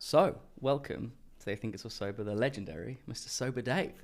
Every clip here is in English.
So, welcome to They Think It's All Sober, the legendary Mr. Sober Dave.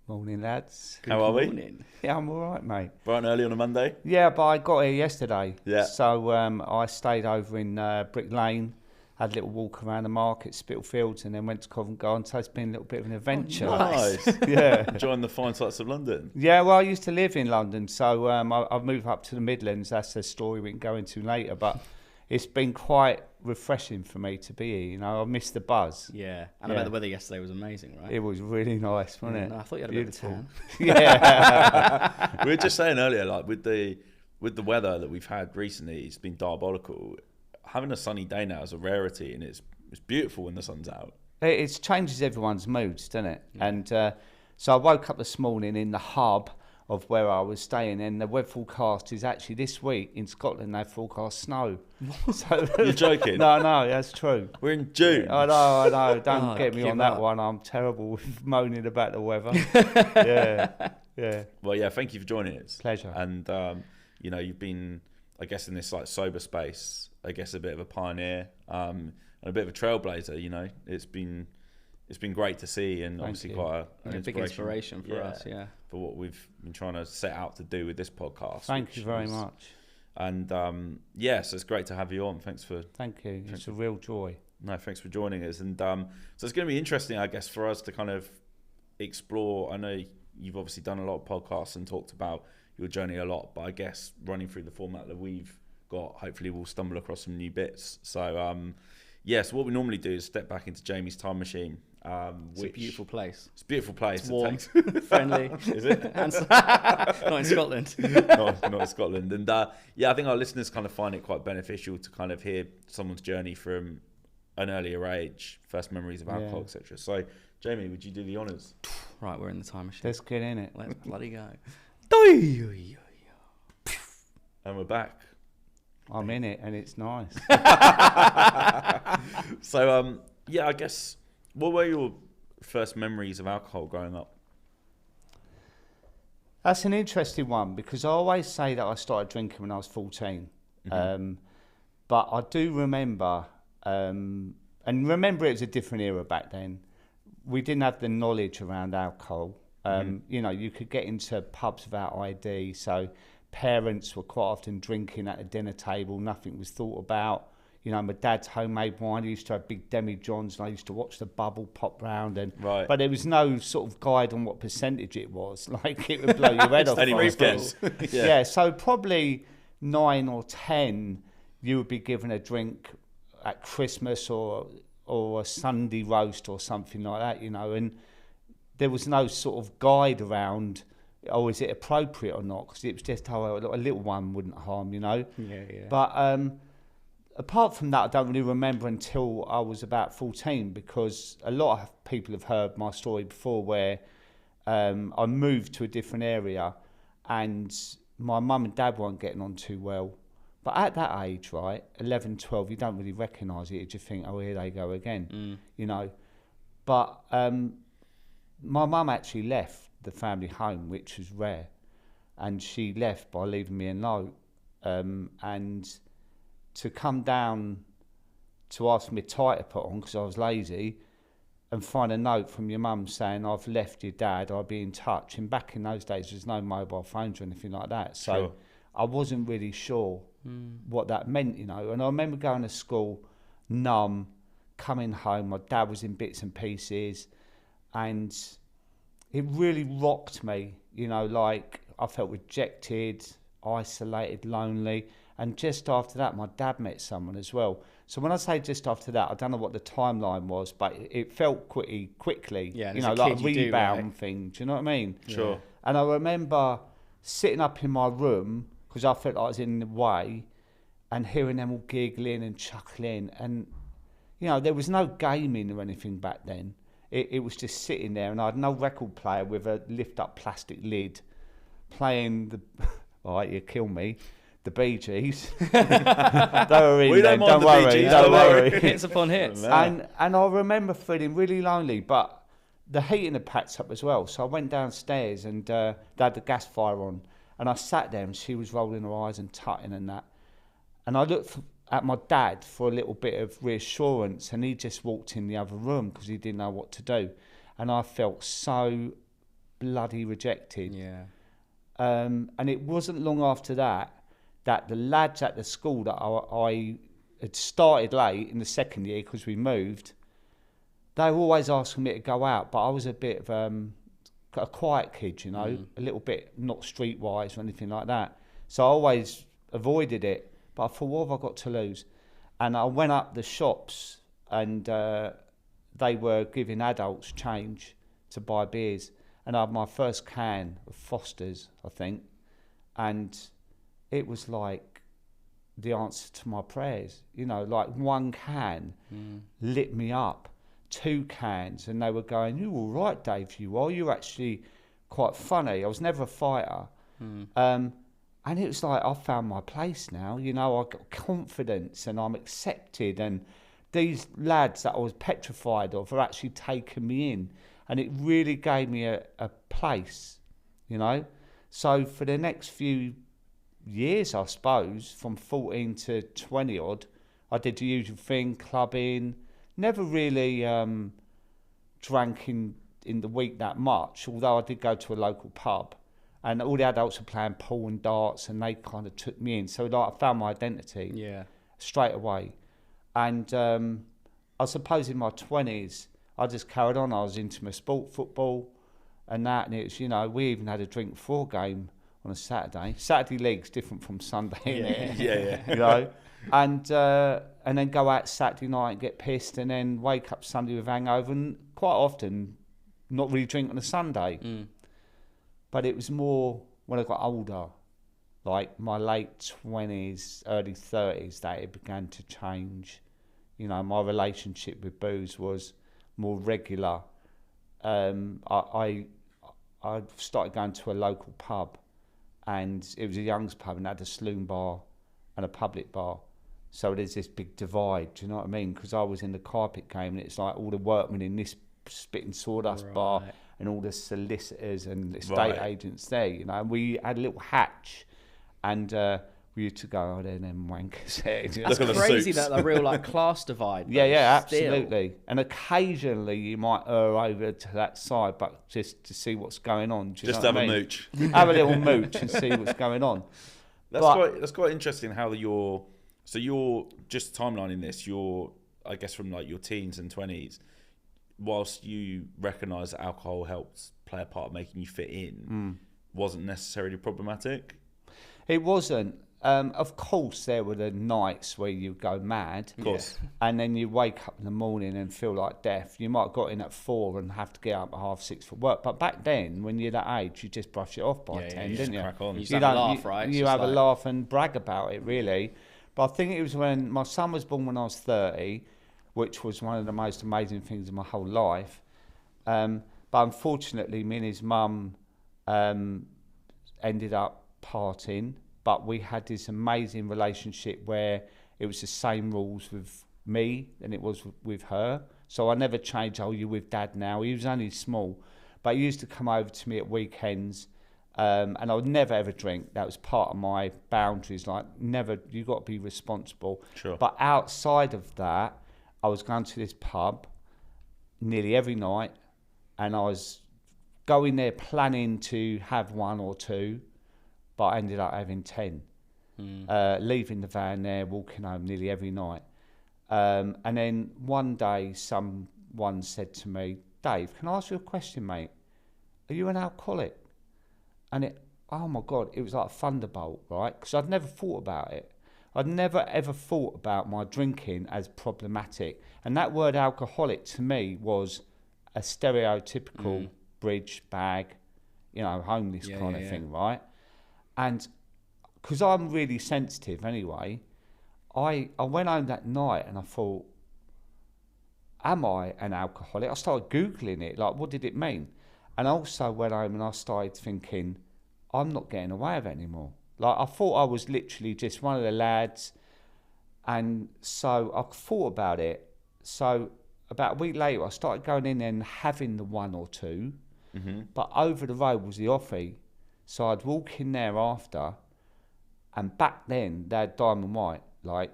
Morning, lads. Good How are we? morning. Yeah, I'm all right, mate. Bright and early on a Monday? Yeah, but I got here yesterday. Yeah. So I stayed over in Brick Lane, had a little walk around the market, Spitalfields, and then went to Covent Garden. So it's been a little bit of an adventure. Nice. Yeah. Enjoying the fine sights of London. Yeah, well, I used to live in London, so I've moved up to the Midlands. That's a story we can go into later, but it's been quite refreshing for me to be here. You know, I missed the buzz. Yeah, and I bet the weather yesterday was amazing, right? It was really nice, wasn't it? No, I thought you had a bit of a tan. Yeah. We were just saying earlier, like with the weather that we've had recently, it's been diabolical. Having a sunny day now is a rarity, and it's beautiful when the sun's out. It changes everyone's moods, doesn't it? Yeah. And so I woke up this morning in the hub of where I was staying, and the weather forecast is actually this week in Scotland they forecast snow. So, you're joking? No, that's true. We're in June. I know. Don't get me on that one. I'm terrible with moaning about the weather. Yeah. Well, yeah. Thank you for joining us. Pleasure. And you know, you've been, I guess, in this like sober space, I guess, a bit of a pioneer and a bit of a trailblazer. You know, it's been great to see, and obviously quite a big inspiration for us. Yeah. For what we've been trying to set out to do with this podcast. Thank you very much. And so it's great to have you on. Thank you. It's a real joy. No, thanks for joining us. And so it's going to be interesting, I guess, for us to kind of explore. I know you've obviously done a lot of podcasts and talked about your journey a lot, but I guess running through the format that we've got, hopefully we'll stumble across some new bits. So so what we normally do is step back into Jamie's time machine. It's a beautiful place. It's a beautiful place. It's warm, friendly. Is it? Not in Scotland. not in Scotland. And I think our listeners kind of find it quite beneficial to kind of hear someone's journey from an earlier age, first memories of alcohol, etc. So, Jamie, would you do the honours? Right, we're in the time machine. Let's get in it. Let's bloody go. And we're back. I'm in it, and it's nice. So, I guess, what were your first memories of alcohol growing up? That's an interesting one, because I always say that I started drinking when I was 14. Mm-hmm. But I do remember, and remember it was a different era back then. We didn't have the knowledge around alcohol. You know, you could get into pubs without ID, so parents were quite often drinking at a dinner table. Nothing was thought about. You know, my dad's homemade wine. He used to have big demi-johns, and I used to watch the bubble pop round. But there was no sort of guide on what percentage it was. Like, it would blow your head off. Anyone's guess. Yeah, so probably 9 or 10, you would be given a drink at Christmas or a Sunday roast or something like that, you know, and there was no sort of guide around, is it appropriate or not? Because it was just how a little one wouldn't harm, you know. Yeah. But apart from that, I don't really remember until I was about 14, because a lot of people have heard my story before, where I moved to a different area and my mum and dad weren't getting on too well. But at that age, right, 11, 12, you don't really recognise it. You just think, here they go again, you know. But my mum actually left the family home, which was rare. And she left by leaving me a note. And to come down to ask me a tie to put on, because I was lazy, and find a note from your mum saying, I've left your dad, I'll be in touch. And back in those days, there's no mobile phones or anything like that. So sure. I wasn't really sure what that meant, you know. And I remember going to school numb, coming home, my dad was in bits and pieces, and it really rocked me, you know, like I felt rejected, isolated, lonely. And just after that, my dad met someone as well. So when I say just after that, I don't know what the timeline was, but it felt quickly, yeah, you know, like a rebound thing. Do you know what I mean? Sure. Yeah. And I remember sitting up in my room, because I felt like I was in the way, and hearing them all giggling and chuckling. And, you know, there was no gaming or anything back then. It was just sitting there, and I had no record player with a lift-up plastic lid playing the... All right, you kill me. The Bee Gees. They were in there, don't worry. Hits upon hits. And I remember feeling really lonely, but the heating had packed up as well. So I went downstairs, and they had the gas fire on. And I sat there, and she was rolling her eyes and tutting and that. And I looked at my dad for a little bit of reassurance, and he just walked in the other room because he didn't know what to do. And I felt so bloody rejected. Yeah. And it wasn't long after that the lads at the school that I had started late in the second year because we moved, they were always asking me to go out, but I was a bit of a quiet kid, you know, a little bit not streetwise or anything like that. So I always avoided it. But I thought, what have I got to lose? And I went up the shops, and they were giving adults change to buy beers. And I had my first can of Foster's, I think. And it was like the answer to my prayers. You know, like one can lit me up. 2 cans, and they were going, "You're all right, Dave, you are. You're actually quite funny." I was never a fighter. And it was like, I found my place now. You know, I got confidence and I'm accepted. And these lads that I was petrified of are actually taking me in. And it really gave me a place, you know. So for the next few years, I suppose, from 14 to 20 odd, I did the usual thing, clubbing. Never really drank in the week that much, although I did go to a local pub. And all the adults were playing pool and darts, and they kind of took me in. So like, I found my identity straight away. And I suppose in my 20s, I just carried on. I was into my sport, football and that. And it was, you know, we even had a drink before game on a Saturday. Saturday league's different from Sunday, innit? Yeah. You know? And then go out Saturday night and get pissed, and then wake up Sunday with hangover, and quite often not really drink on a Sunday. But it was more when I got older, like my late 20s, early 30s, that it began to change. You know, my relationship with booze was more regular. I started going to a local pub, and it was a young's pub, and it had a saloon bar and a public bar. So there's this big divide, do you know what I mean? Because I was in the carpet game, and it's like all the workmen in this spitting sawdust bar, and all the solicitors and estate agents there, you know. And we had a little hatch, and we used to go, "Oh, they're them wankers there." That's crazy, that the real like class divide. Yeah, still. absolutely. And occasionally you might err over to that side, but just to see what's going on. Do you just know have what I a mean? mooch. Have a little mooch and see what's going on. That's quite interesting how you're just timelining this. You're, I guess, from like your teens and 20s, whilst you recognise that alcohol helped play a part of making you fit in, wasn't necessarily problematic. It wasn't. Of course, there were the nights where you go mad. Of course. And then you wake up in the morning and feel like death. You might have got in at 4 and have to get up at 6:30 for work. But back then, when you're that age, you just brush it off by 10, didn't you? Crack on. You have a laugh, right? You have a laugh and brag about it, really. But I think it was when my son was born when I was 30, which was one of the most amazing things in my whole life. But unfortunately, me and his mum ended up parting. But we had this amazing relationship where it was the same rules with me than it was with her. So I never changed, "Oh, you're with Dad now." He was only small. But he used to come over to me at weekends, and I would never ever drink. That was part of my boundaries. Like, never, you got to be responsible. Sure. But outside of that, I was going to this pub nearly every night, and I was going there planning to have 1 or 2. But I ended up having 10, leaving the van there, walking home nearly every night. And then one day, someone said to me, "Dave, can I ask you a question, mate? Are you an alcoholic?" And oh my God, it was like a thunderbolt, right? Because I'd never thought about it. I'd never ever thought about my drinking as problematic. And that word alcoholic to me was a stereotypical bridge bag, you know, homeless kind of thing, right? And because I'm really sensitive anyway, I went home that night and I thought, am I an alcoholic? I started Googling it, like, what did it mean? And I also went home and I started thinking, I'm not getting away with it anymore. Like, I thought I was literally just one of the lads. And so I thought about it. So about a week later, I started going in and having the 1 or 2. But over the road was the offie. So I'd walk in there after, and back then they had Diamond White, like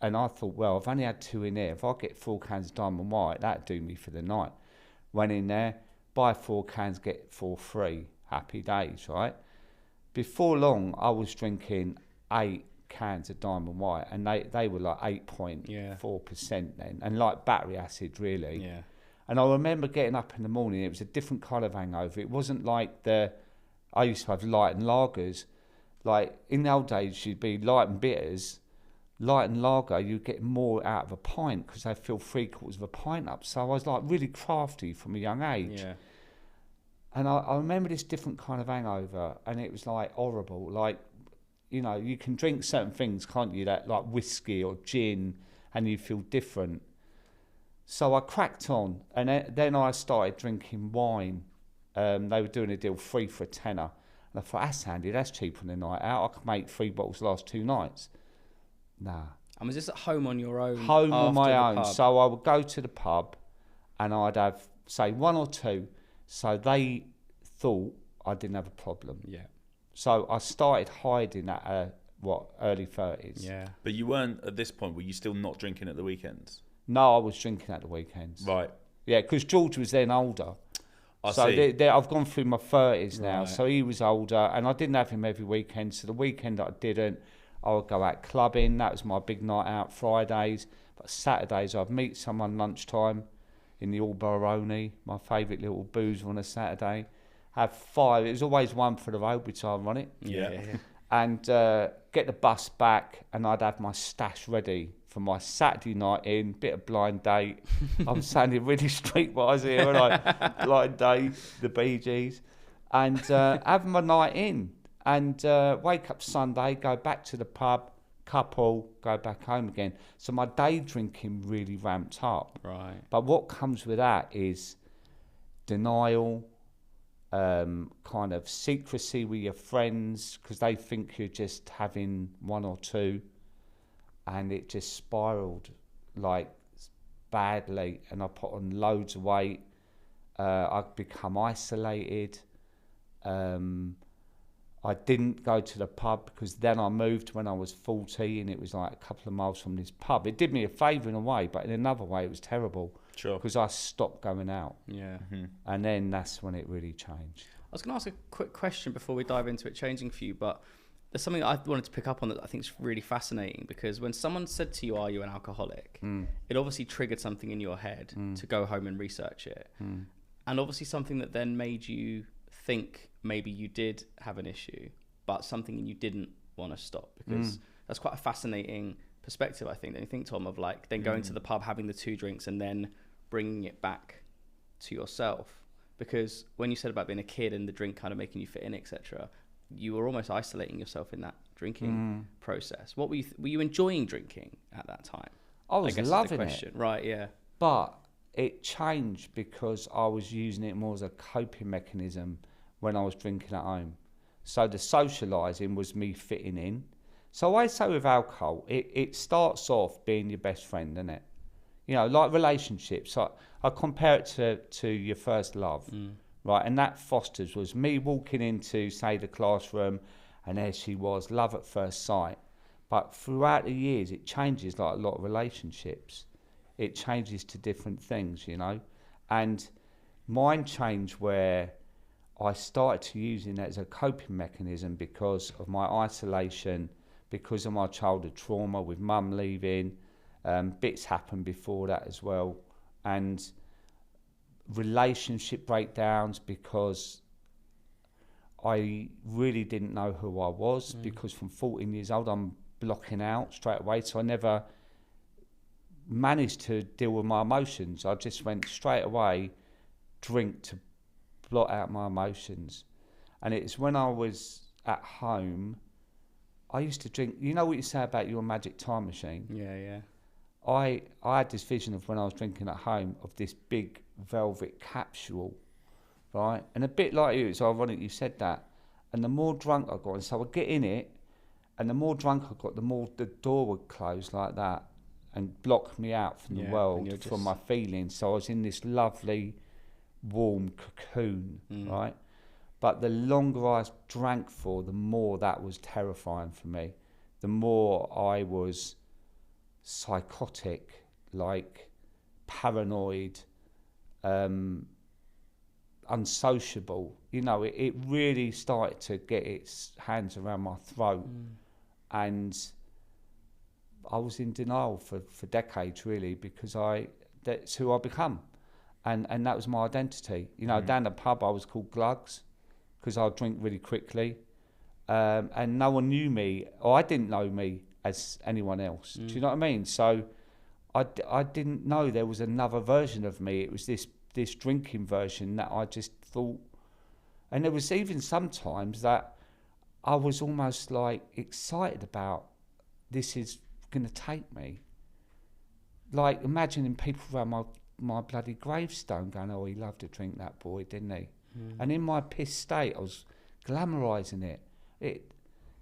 And I thought, well, I've only had 2 in there. If I get 4 cans of Diamond White, that'd do me for the night. Went in there, buy 4 cans, get 4 free. Happy days, right? Before long, I was drinking 8 cans of Diamond White, and they were like 8.4% then, and like battery acid, really. Yeah. And I remember getting up in the morning, it was a different kind of hangover. It wasn't like I used to have light and lagers. Like in the old days, you'd be light and bitters. Light and lager, you get more out of a pint because they fill 3/4 of a pint up. So I was like really crafty from a young age. Yeah. And I remember this different kind of hangover, and it was like horrible. Like, you know, you can drink certain things, can't you? That like whiskey or gin, and you feel different. So I cracked on, and then I started drinking wine. They were doing a deal 3 for a tenner. And I thought, that's handy, that's cheap on the night out. I could make 3 bottles last 2 nights. Nah. And was this at home on your own? Home on my own. Pub? So I would go to the pub and I'd have, say, 1 or 2. So they thought I didn't have a problem. Yeah. So I started hiding at, early 30s. Yeah. But you weren't, at this point, were you still not drinking at the weekends? No, I was drinking at the weekends. Right. Yeah, because George was then older. I So see. I've gone through my 30s now. Right. So he was older, and I didn't have him every weekend. So the weekend that I didn't, I would go out clubbing. That was my big night out, Fridays. But Saturdays, I'd meet someone lunchtime in the Albaroni, my favourite little boozer on a Saturday. Have 5. It was always 1 for the road, which is ironic. Yeah. And get the bus back, and I'd have my stash ready for my Saturday night in, bit of blind date. I'm sounding really streetwise here, and I blind date, the Bee Gees, and have my night in, and wake up Sunday, go back to the pub, couple, go back home again. So my day drinking really ramped up. Right. But what comes with that is denial, kind of secrecy with your friends because they think you're just having 1 or 2, and it just spiraled like badly, and I put on loads of weight. I've become isolated. I didn't go to the pub because then I moved when I was 40, and it was like a couple of miles from this pub. It did me a favour in a way, but in another way it was terrible. Sure. Because I stopped going out. Yeah. Mm-hmm. And then that's when it really changed. I was going to ask a quick question before we dive into it changing for you, but there's something I wanted to pick up on that I think is really fascinating, because when someone said to you, are you an alcoholic? It obviously triggered something in your head to go home and research it. And obviously something that then made you think maybe you did have an issue, but something you didn't want to stop, because that's quite a fascinating perspective, I think. Don't you think, Tom, of like then going to the pub, having the 2 drinks, and then bringing it back to yourself? Because when you said about being a kid and the drink kind of making you fit in, etc., you were almost isolating yourself in that drinking process. What were you enjoying drinking at that time? I was guess loving is the question. it. Right, yeah. But it changed because I was using it more as a coping mechanism when I was drinking at home. So the socialising was me fitting in. So I say with alcohol, it starts off being your best friend, doesn't it? You know, like relationships. I compare it to your first love, right? And that fosters was me walking into, say, the classroom, and there she was, love at first sight. But throughout the years, it changes like a lot of relationships. It changes to different things, you know. And mine changed where I started to using it as a coping mechanism because of my isolation, because of my childhood trauma with mum leaving. Bits happened before that as well, and relationship breakdowns because I really didn't know who I was, because from 14 years old I'm blocking out straight away, so I never managed to deal with my emotions. I just went straight away, drink to blot out my emotions. And it's when I was at home, I used to drink. You know what you say about your magic time machine? Yeah. I had this vision of when I was drinking at home of this big velvet capsule, right? And a bit like you, it's ironic you said that. And the more drunk I got, and so I'd get in it, and the more drunk I got, the more the door would close like that and block me out from the world, from my feelings. So I was in this lovely, warm cocoon, right? But the longer I drank for, the more that was terrifying for me. The more I was psychotic, like paranoid, unsociable. You know, it really started to get its hands around my throat, and I was in denial for decades, really, because that's who I become, and that was my identity. You know, down the pub I was called Glugs because I'd drink really quickly, and no one knew me, or I didn't know me as anyone else. Do you know what I mean? So I didn't know there was another version of me. It was this drinking version that I just thought, and there was even sometimes that I was almost like excited about, this is going to take me. Like imagining people around my bloody gravestone going, oh, he loved to drink, that boy, didn't he? And in my pissed state, I was glamorising it.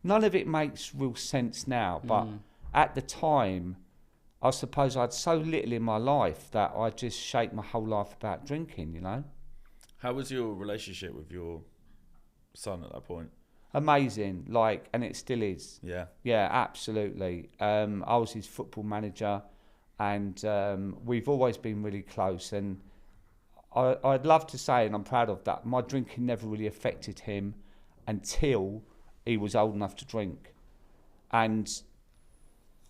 None of it makes real sense now, but at the time, I suppose I had so little in my life that I just shaped my whole life about drinking, you know? How was your relationship with your son at that point? Amazing, like, and it still is. Yeah. Yeah, absolutely. I was his football manager, and we've always been really close. And I'd love to say, and I'm proud of that, my drinking never really affected him until he was old enough to drink. And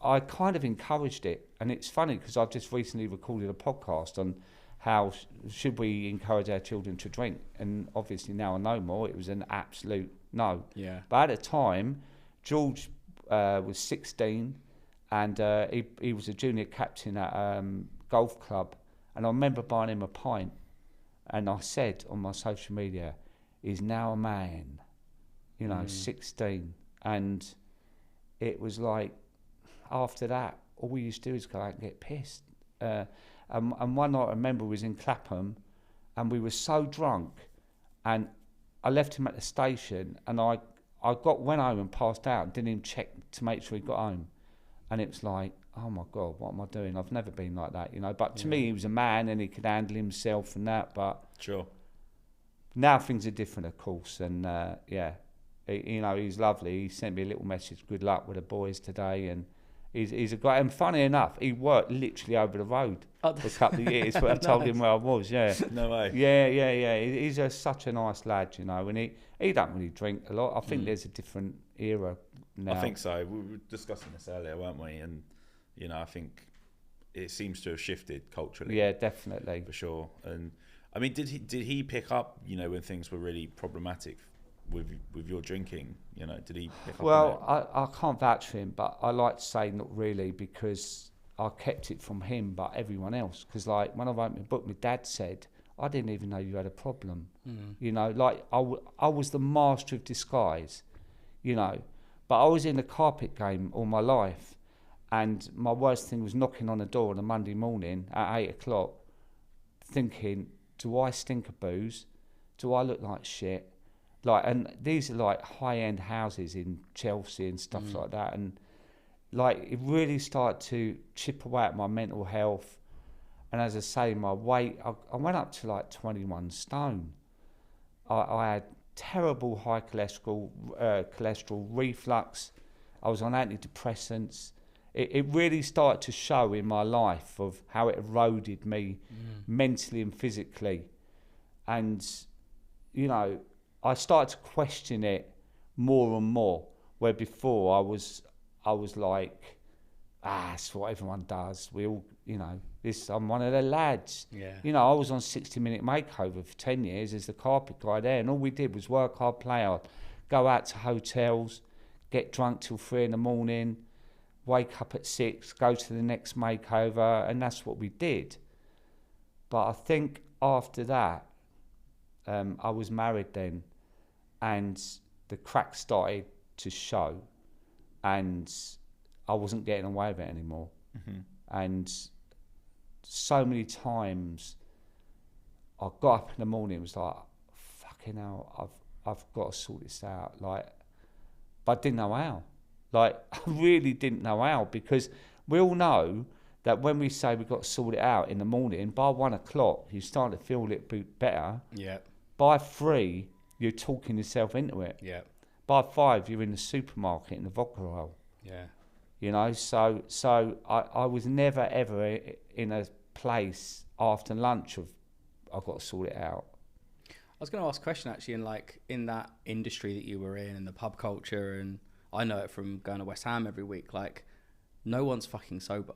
I kind of encouraged it. And it's funny because I've just recently recorded a podcast on how should we encourage our children to drink. And obviously now I know more, it was an absolute no. Yeah. But at the time, George was 16, and he was a junior captain at golf club. And I remember buying him a pint. And I said on my social media, he's now a man, 16. And it was like, after that, all we used to do is go out and get pissed. And one night I remember was in Clapham, and we were so drunk, and I left him at the station, and I went home and passed out and didn't even check to make sure he got home. And it was like, oh my God, what am I doing? I've never been like that, But to me, he was a man and he could handle himself and that. But sure, now things are different, of course. And he's lovely. He sent me a little message, good luck with the boys today. And he's a great, and funny enough, he worked literally over the road for a couple of years when I told him where I was, yeah. No way. Yeah. He's such a nice lad, and he don't really drink a lot. I think there's a different era now. I think so. We were discussing this earlier, weren't we? And, I think it seems to have shifted culturally. Yeah, definitely. For sure. And, I mean, did he pick up, when things were really problematic with your drinking? Did he pick up on it? Well, I can't vouch for him, but I like to say not really, because I kept it from him, but everyone else. Because, like, when I wrote my book, my dad said, I didn't even know you had a problem. Like, I was the master of disguise, But I was in the carpet game all my life. And my worst thing was knocking on the door on a Monday morning at 8 o'clock, thinking, do I stink of booze? Do I look like shit? Like, and these are like high-end houses in Chelsea and stuff like that. And like, it really started to chip away at my mental health. And as I say, my weight, I went up to like 21 stone. I had terrible high cholesterol, reflux. I was on antidepressants. It really started to show in my life of how it eroded me mentally and physically. And, I started to question it more and more, where before I was like, it's what everyone does. We all, I'm one of the lads. Yeah. I was on 60-Minute Makeover for 10 years as the carpet guy there, and all we did was work hard, play hard, go out to hotels, get drunk till 3 a.m, wake up at 6, go to the next makeover, and that's what we did. But I think after that, I was married then, and the cracks started to show, and I wasn't getting away with it anymore. And so many times I got up in the morning, it was like, fucking hell, I've got to sort this out. Like, but I didn't know how. Like, I really didn't know how, because we all know that when we say we've got to sort it out in the morning, by 1 o'clock, you're starting to feel a little bit better. Yeah. By 3, you're talking yourself into it. Yeah. By 5, you're in the supermarket in the vodka aisle. Yeah. you know. So I was never ever in a place after lunch of I've got to sort it out. I was going to ask a question actually, in that industry that you were in the pub culture, and I know it from going to West Ham every week, like no one's fucking sober.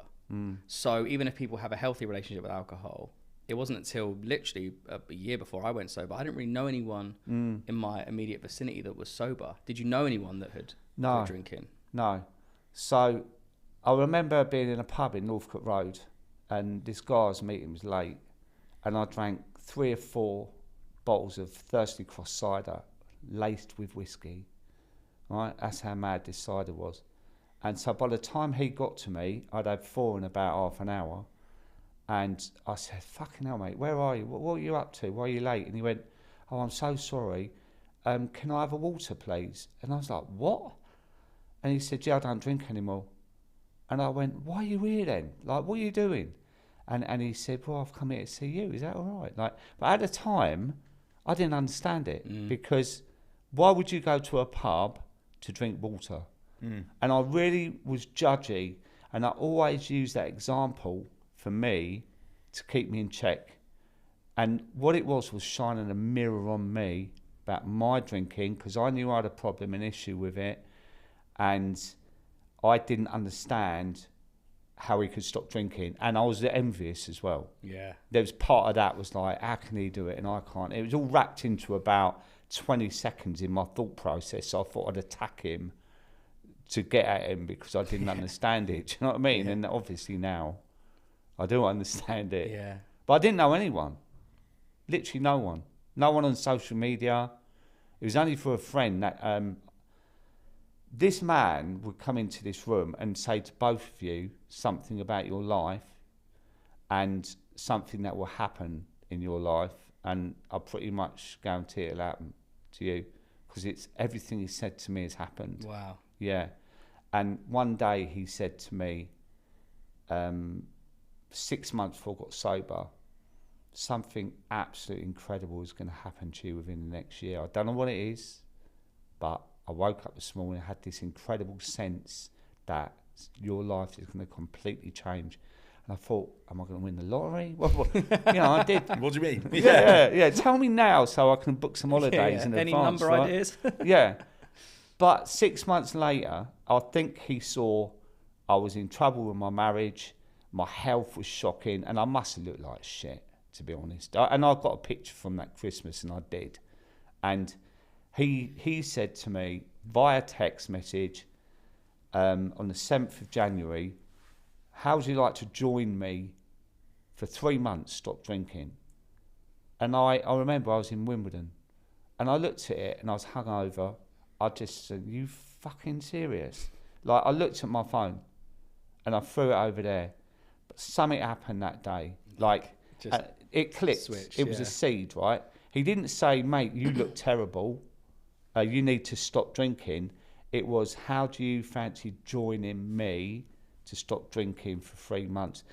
So even if people have a healthy relationship with alcohol, it wasn't until literally a year before I went sober, I didn't really know anyone in my immediate vicinity that was sober. Did you know anyone that had quit drinking? No. So I remember being in a pub in Northcote Road, and this guy's meeting was late, and I drank 3 or 4 bottles of Thirsty Cross cider laced with whiskey. Right, that's how mad this cider was. And so by the time he got to me, I'd had 4 in about half an hour. And I said, fucking hell, mate, where are you? What are you up to? Why are you late? And he went, oh, I'm so sorry. Can I have a water, please? And I was like, what? And he said, yeah, I don't drink anymore. And I went, why are you here then? Like, what are you doing? And he said, well, I've come here to see you. Is that all right? Like, but at the time, I didn't understand it because why would you go to a pub to drink water? And I really was judgy, and I always use that example for me to keep me in check. And what it was shining a mirror on me about my drinking, because I knew I had a problem, an issue with it, and I didn't understand how he could stop drinking, and I was envious as well. Yeah. There was part of that was like, how can he do it and I can't? It was all wrapped into about 20 seconds in my thought process, so I thought I'd attack him to get at him because I didn't understand it. Do you know what I mean? And obviously now I do understand it. Yeah. But I didn't know anyone. Literally no one. No one on social media. It was only for a friend that this man would come into this room and say to both of you something about your life and something that will happen in your life, and I pretty much guarantee it'll happen to you because it's everything he said to me has happened. Wow. Yeah. And one day he said to me, 6 months before I got sober, something absolutely incredible is going to happen to you within the next year. I don't know what it is, but I woke up this morning and had this incredible sense that your life is going to completely change. And I thought, am I going to win the lottery? I did. What do you mean? Yeah. Tell me now so I can book some holidays in Any advance. number ideas? Yeah. But 6 months later, I think he saw I was in trouble with my marriage, my health was shocking, and I must have looked like shit, to be honest. And I got a picture from that Christmas, and I did. And he said to me via text message on the 7th of January, how would you like to join me for 3 months, stop drinking? And I remember I was in Wimbledon, and I looked at it, and I was hungover. I just said, you fucking serious? Like, I looked at my phone and I threw it over there. But something happened that day. Like, it clicked. Switch, it was a seed, right? He didn't say, mate, you look terrible. You need to stop drinking. It was, how do you fancy joining me to stop drinking for 3 months?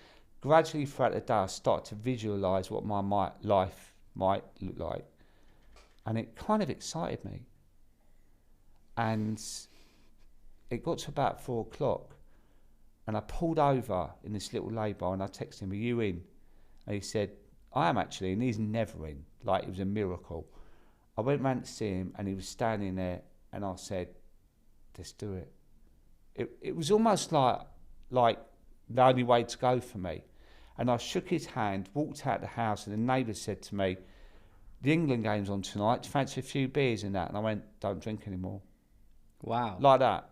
Gradually throughout the day, I started to visualise what my life might look like. And it kind of excited me. And it got to about 4 o'clock, and I pulled over in this little lay-by, and I texted him, are you in? And he said, I am actually, and he's never in. Like, it was a miracle. I went round to see him, and he was standing there, and I said, let's do it. It was almost like the only way to go for me. And I shook his hand, walked out the house, and the neighbour said to me, the England game's on tonight, do you fancy a few beers and that? And I went, don't drink anymore. Wow. Like that,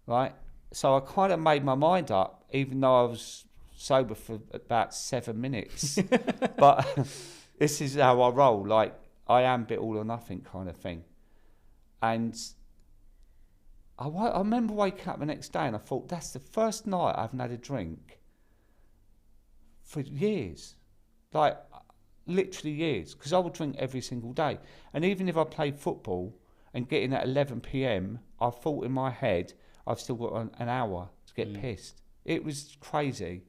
right? So I kind of made my mind up, even though I was sober for about 7 minutes. But this is how I roll. Like, I am bit all or nothing kind of thing. And I remember waking up the next day and I thought, that's the first night I haven't had a drink for years. Like, literally years. Because I would drink every single day. And even if I played football and getting at 11 p.m, I thought in my head, I've still got an hour to get pissed. It was crazy.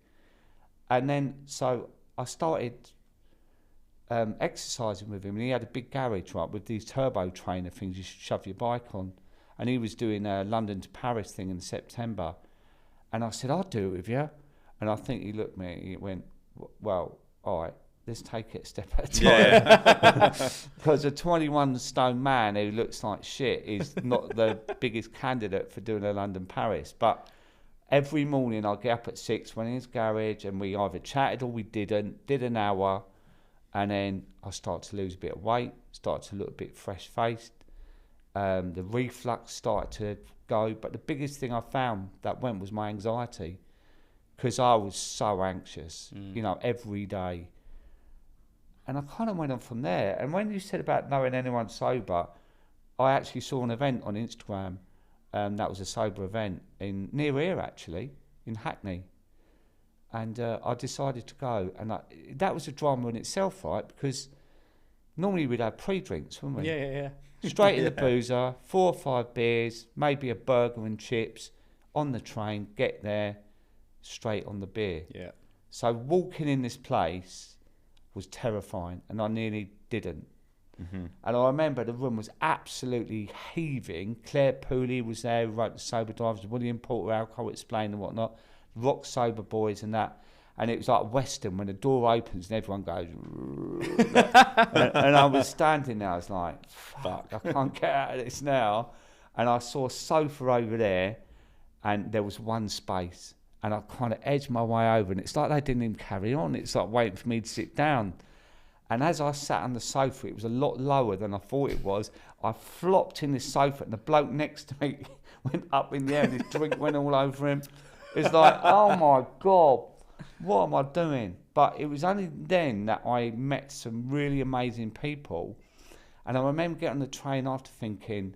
And then, so I started exercising with him, and he had a big garage, right, with these turbo trainer things you should shove your bike on. And he was doing a London to Paris thing in September. And I said, I'll do it with you. And I think he looked at me and he went, well, all right, let's take it a step at a time. Because a 21 stone man who looks like shit is not the biggest candidate for doing a London Paris. But every morning I get up at 6, went in his garage, and we either chatted or we didn't, did an hour, and then I started to lose a bit of weight, started to look a bit fresh-faced. The reflux started to go, but the biggest thing I found that went was my anxiety, because I was so anxious, you know, every day. And I kind of went on from there. And when you said about knowing anyone sober, I actually saw an event on Instagram. That was a sober event near here, actually, in Hackney. And I decided to go. And that was a drama in itself, right? Because normally we'd have pre-drinks, wouldn't we? Yeah. Straight in the boozer, 4 or 5 beers, maybe a burger and chips, on the train, get there, straight on the beer. Yeah. So walking in this place was terrifying, and I nearly didn't. Mm-hmm. And I remember the room was absolutely heaving. Claire Pooley was there, who wrote The Sober Drivers, William Porter, Alcohol Explained and whatnot, Rock Sober Boys and that. And it was like Western, when the door opens and everyone goes... and I was standing there, I was like, fuck, I can't get out of this now. And I saw a sofa over there, and there was one space. And I kind of edged my way over, and it's like they didn't even carry on. It's like waiting for me to sit down. And as I sat on the sofa, it was a lot lower than I thought it was. I flopped in this sofa, and the bloke next to me went up in the air, and his drink went all over him. It's like, oh my God, what am I doing? But it was only then that I met some really amazing people. And I remember getting on the train after thinking,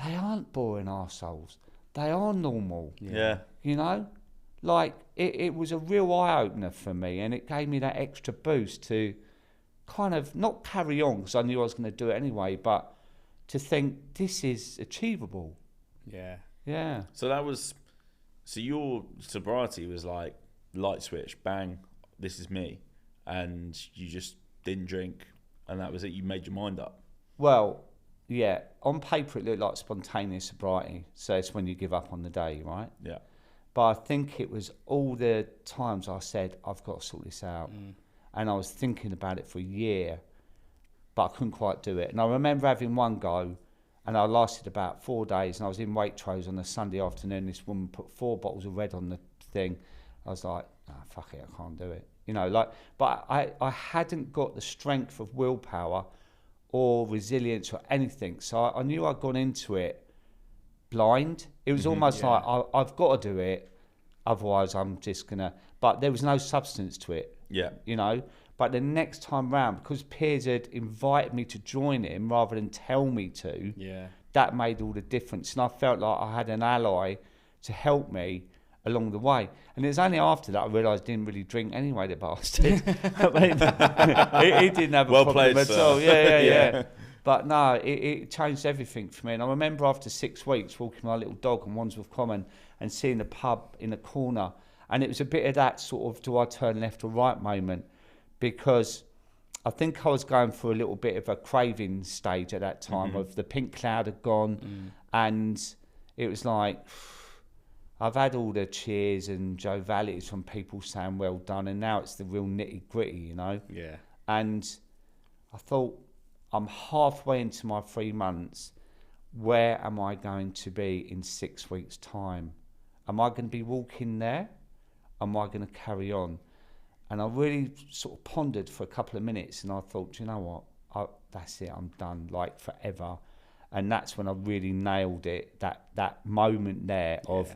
they aren't boring arseholes. They are normal. Yeah. You know? Like, it was a real eye-opener for me, and it gave me that extra boost to kind of not carry on, because I knew I was going to do it anyway, but to think, this is achievable. Yeah. Yeah. So your sobriety was like light switch, bang, this is me, and you just didn't drink, and that was it. You made your mind up. Well, yeah, on paper it looked like spontaneous sobriety, so it's when you give up on the day, right? Yeah. But I think it was all the times I said, I've got to sort this out. And I was thinking about it for a year, but I couldn't quite do it. And I remember having one go, and I lasted about 4 days, and I was in Waitrose on a Sunday afternoon. This woman put 4 bottles of red on the thing. I was like, oh, fuck it, I can't do it. You know, like, but I hadn't got the strength of willpower or resilience or anything. So I knew I'd gone into it blind. It was almost like, I've got to do it, otherwise I'm just gonna... But there was no substance to it. Yeah. You know? But the next time round, because Piers had invited me to join him rather than tell me to, that made all the difference. And I felt like I had an ally to help me along the way. And it was only after that I realised I didn't really drink anyway, the bastard. I mean, he didn't have a problem at all. Yeah. But no, it changed everything for me. And I remember after 6 weeks walking my little dog on Wandsworth Common and seeing the pub in the corner. And it was a bit of that sort of, do I turn left or right moment? Because I think I was going through a little bit of a craving stage at that time of the pink cloud had gone. And it was like, I've had all the cheers and Joe Valleys from people saying well done. And now it's the real nitty gritty, you know? Yeah. And I thought, I'm halfway into my 3 months. Where am I going to be in 6 weeks' time? Am I going to be walking there? Am I going to carry on? And I really sort of pondered for a couple of minutes, and I thought, you know what? That's it. I'm done, like forever. And that's when I really nailed it. That moment there of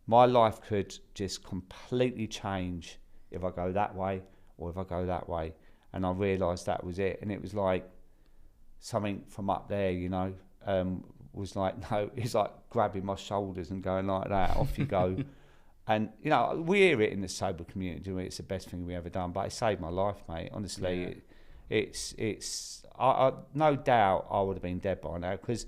my life could just completely change if I go that way or if I go that way. And I realised that was it. And it was like, something from up there, you know, was like, no, it's like grabbing my shoulders and going like that, off you go. And, you know, we hear it in the sober community, it's the best thing we ever done, but it saved my life, mate. Honestly, it's no doubt I would have been dead by now, because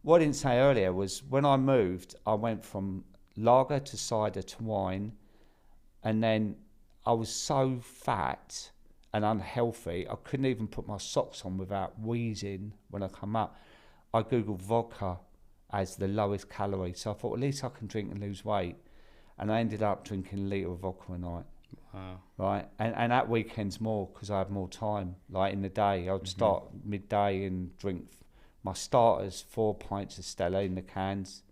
what I didn't say earlier was when I moved, I went from lager to cider to wine, and then I was so fat and unhealthy, I couldn't even put my socks on without wheezing when I come up. I googled vodka as the lowest calorie, so I thought at least I can drink and lose weight. and I ended up drinking a litre of vodka a night. Wow. Right, and at weekends more because I had more time. Like in the day, I'd start midday and drink my starters, 4 pints of Stella in the cans,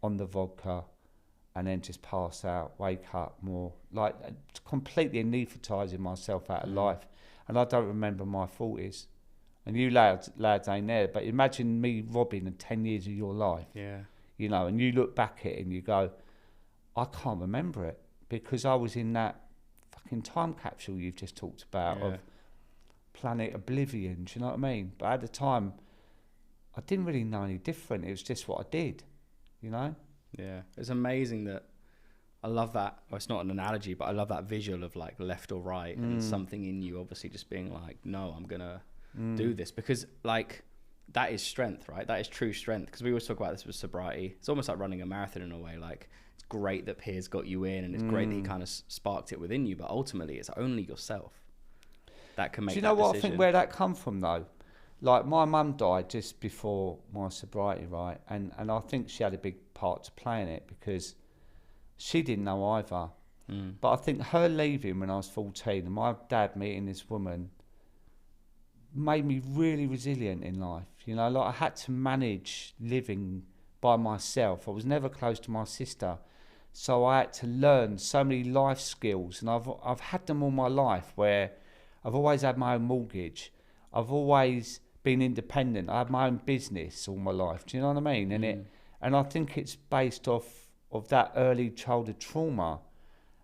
on the vodka, and then just pass out, wake up more, like completely anaesthetising myself out of life. And I don't remember my 40s. And you lads ain't there, but imagine me robbing 10 years of your life. Yeah. You know, and you look back at it and you go, I can't remember it because I was in that fucking time capsule you've just talked about of planet oblivion. Do you know what I mean? But at the time, I didn't really know any different. It was just what I did, you know? Yeah. It's amazing that I love that. Well, it's not an analogy, but I love that visual of like left or right and something in you obviously just being like, no, I'm going to do this, because like that is strength, right? That is true strength, because we always talk about this with sobriety. It's almost like running a marathon in a way. Like, it's great that Piers got you in, and it's great that he kind of sparked it within you, but ultimately it's only yourself that can make that decision. Do you know what I think where that come from though? Like, my mum died just before my sobriety, right? And I think she had a big part to play in it because she didn't know either. But I think her leaving when I was 14 and my dad meeting this woman made me really resilient in life. You know, like I had to manage living by myself. I was never close to my sister. So I had to learn so many life skills, and I've had them all my life, where I've always had my own mortgage. I've always been independent. I had my own business all my life. Do you know what I mean? And I think it's based off of that early childhood trauma,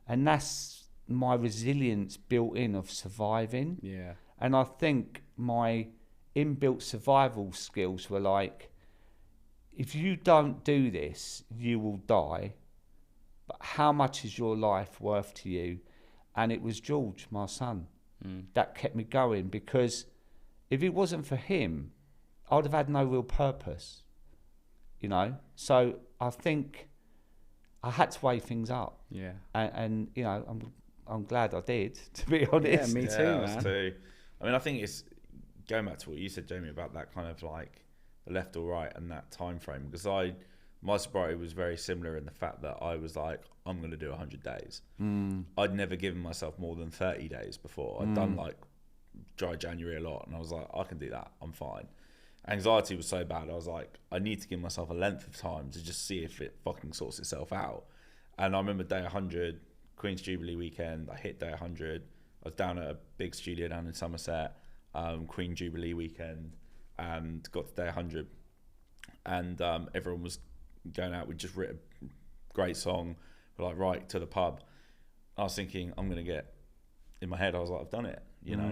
and that's my resilience built in of surviving. Yeah. And I think my inbuilt survival skills were like, if you don't do this, you will die. But how much is your life worth to you? And it was George, my son, that kept me going, because if it wasn't for him, I would have had no real purpose, you know? So I think I had to weigh things up. Yeah. And you know, I'm glad I did, to be honest. Yeah, me too, man. Too. I mean, I think it's going back to what you said, Jamie, about that kind of like the left or right and that time frame. Because my sobriety was very similar in the fact that I was like, I'm going to do 100 days. I'd never given myself more than 30 days before. I'd done like dry January a lot, and I was like, I can do that. I'm fine. Anxiety was so bad. I was like, I need to give myself a length of time to just see if it fucking sorts itself out. And I remember day 100, Queen's Jubilee weekend. I hit day 100. I was down at a big studio down in Somerset, Queen Jubilee weekend, and got to day 100. And everyone was going out. We just written a great song. We're like, right, to the pub. I was thinking, I'm going to get, in my head, I was like, I've done it, you know.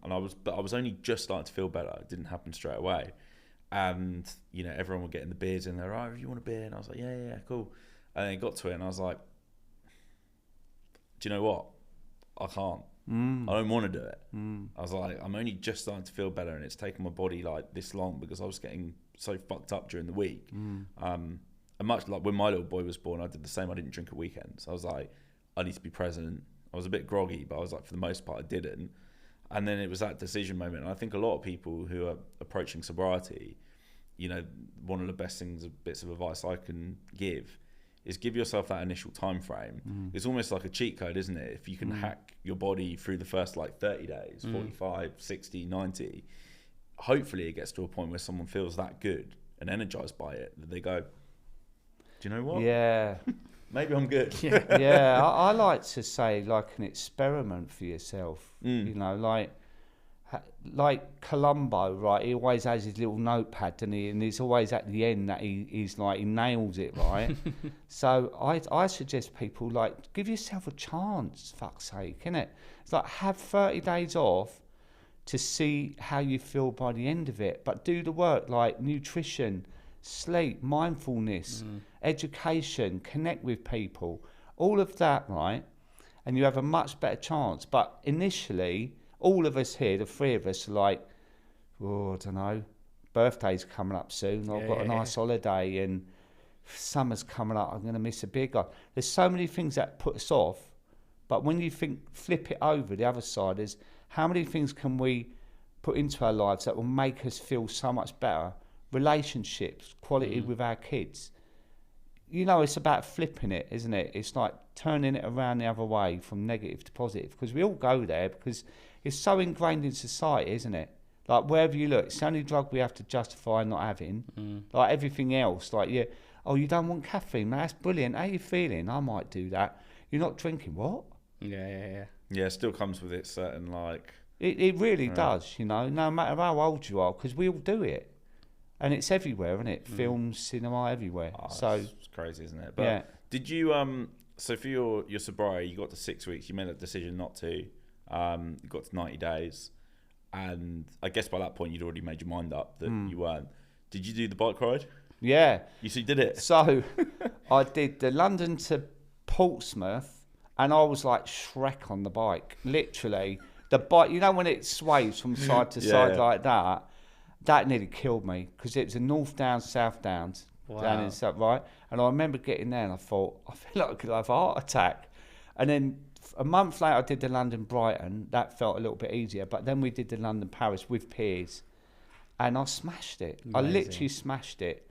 And I was only just starting to feel better. It didn't happen straight away. And, you know, everyone would get in the beers and they're like, oh, you want a beer? And I was like, yeah, cool. And then it got to it and I was like, do you know what? I can't. I don't want to do it. I was like, I'm only just starting to feel better, and it's taken my body like this long because I was getting so fucked up during the week. And much like when my little boy was born, I did the same. I didn't drink at weekends. I was like, I need to be present. I was a bit groggy, but I was like, for the most part, I didn't. And then it was that decision moment. And I think a lot of people who are approaching sobriety, you know, one of the best things, bits of advice I can give is give yourself that initial time frame. It's almost like a cheat code, isn't it? If you can hack your body through the first like 30 days, 45, 60, 90, hopefully it gets to a point where someone feels that good and energized by it that they go, do you know what? Yeah. Maybe I'm good. Yeah, I like to say like an experiment for yourself. You know, like Columbo, right? He always has his little notepad, doesn't he? And it's always at the end that he's like, he nails it, right? So I suggest people, like, give yourself a chance, fuck's sake, innit? It's like, have 30 days off to see how you feel by the end of it. But do the work, like nutrition, sleep, mindfulness, education, connect with people, all of that, right? And you have a much better chance. But initially, all of us here, the three of us, are like, oh, I don't know, birthday's coming up soon. I've got a nice holiday, and summer's coming up. I'm going to miss a big one. There's so many things that put us off. But when you flip it over, the other side is, how many things can we put into our lives that will make us feel so much better? Relationships, quality with our kids. it's about flipping it, isn't it? It's like turning it around the other way from negative to positive, because we all go there because it's so ingrained in society, isn't it? Like, wherever you look, it's the only drug we have to justify not having. Like, everything else, like, you don't want caffeine, man, that's brilliant. How you feeling? I might do that. You're not drinking, what? Yeah, it still comes with its certain, like... It really does, no matter how old you are, because we all do it. And it's everywhere, isn't it? Films, cinema, everywhere. So it's crazy, isn't it? But did you so for your sobriety, you got to 6 weeks, you made that decision not to. You got to 90 days, and I guess by that point you'd already made your mind up that you weren't. Did you do the bike ride? Yeah. You did it. So I did the London to Portsmouth, and I was like Shrek on the bike. Literally, the bike. When it sways from side to side like that. That nearly killed me, because it was a North Downs, South Downs, down in South, right? And I remember getting there and I thought, I feel like I could have a heart attack. And then a month later, I did the London-Brighton. That felt a little bit easier. But then we did the London-Paris with peers. And I smashed it. Amazing. I literally smashed it.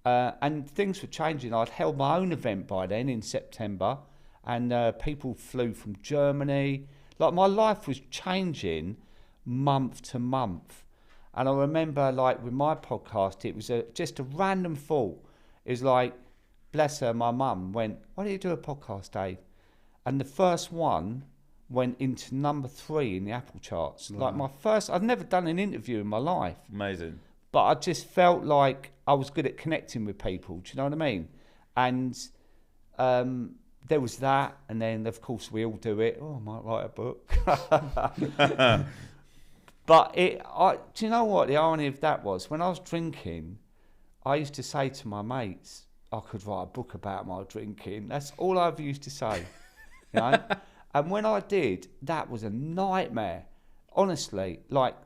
And things were changing. I'd held my own event by then in September. And people flew from Germany. Like, my life was changing month to month. And I remember, like, with my podcast, it was just a random thought. It was like, bless her, my mum went, why don't you do a podcast, Dave? And the first one went into number 3 in the Apple charts. Wow. Like, I'd never done an interview in my life. Amazing. But I just felt like I was good at connecting with people. Do you know what I mean? And there was that. And then, of course, we all do it. Oh, I might write a book. But do you know what the irony of that was? When I was drinking, I used to say to my mates, I could write a book about my drinking. That's all I ever used to say, And when I did, that was a nightmare. Honestly, like